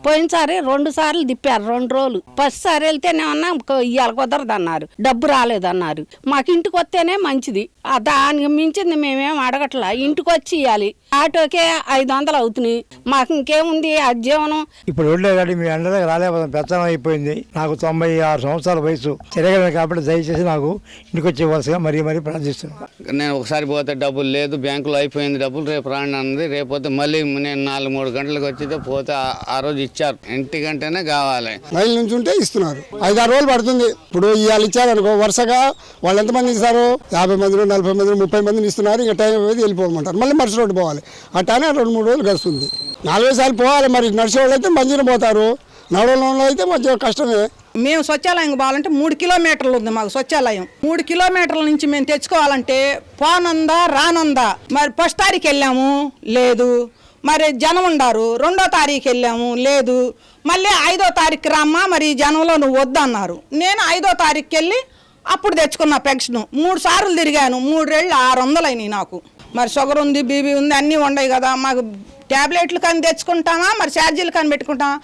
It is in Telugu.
పోయినసారి 2 సార్లు తిప్పారు, 2 రోజులు. ఫస్ట్ సారి వెళ్తేనేమన్నా ఇవాళ కుదరదన్నారు, డబ్బు రాలేదన్నారు. మాకు ఇంటికి వస్తేనే మంచిది, దానికి మించింది మేమేం అడగట్లా. ఇంటికి వచ్చి ఇవ్వాలి. ఆటోకే 500 అవుతున్నాయి. మాకు ఇంకేముంది జీవనం. ఇప్పుడు ఉండేది మీ అందరూ రాలేకపోతే పెద్దం అయిపోయింది. నాకు 96 సంవత్సరాల వయసు తిరగలేదు కాబట్టి దయచేసి నాకు ఇంటికి వచ్చే వరుసగా మరీ ప్రార్థిస్తున్నాను. నేను ఒకసారి పోతే డబ్బులు లేదు, బ్యాంకులో అయిపోయింది డబ్బులు, రేపు రాండి అన్నది. రేపు పోతే మళ్ళీ నేను 4-3 గంటలకు వచ్చి పోతే ఆ రోజు ఇచ్చారు. ఇంటి గంటనే కావాలి. లైన్ నుంచి ఉంటే ఇస్తున్నారు. 5-6 రోజులు పడుతుంది. ఇప్పుడు ఇవాళ ఇచ్చారనుకో వరుసగా వాళ్ళు ఎంతమంది ఇస్తారు? 50 మంది, 40 మంది, 30 మందిని ఇస్తున్నారు. ఇంకా టైం అయితే వెళ్ళిపోమంటారు. మళ్ళీ మరుసటి రోడ్డు పోవాలి. అట్లానే 2-3 రోజులు గడుస్తుంది. 4 సార్లు పోవాలి. మరి నడిచే వాళ్ళు అయితే మంచిగా పోతారు, నడవడంలో అయితే మంచిగా కష్టమే. మేము స్వచ్ఛాలయం పోవాలంటే 3 కిలోమీటర్లు ఉంది మాకు స్వచ్ఛాలయం. 3 కిలోమీటర్ల నుంచి మేము తెచ్చుకోవాలంటే పోనందా రానందా. మరి ఫస్ట్ తారీఖు వెళ్ళాము, లేదు. మరి జనం ఉండారు. 2వ తారీఖు వెళ్ళాము, లేదు. మళ్ళీ 5వ తారీఖు రామ్మా, మరి జనంలో నువ్వు వద్దన్నారు. నేను 5వ తారీఖుకి వెళ్ళి అప్పుడు తెచ్చుకున్న పెన్షన్. 3 సార్లు తిరిగాను. 3 ఏళ్ళు 600 అయినాయి నాకు. మరి షుగర్ ఉంది, బీపీ ఉంది, అన్నీ ఉన్నాయి కదా. మాకు ట్యాబ్లెట్లు కానీ తెచ్చుకుంటామా, మరి ఛార్జీలు కానీ పెట్టుకుంటామా.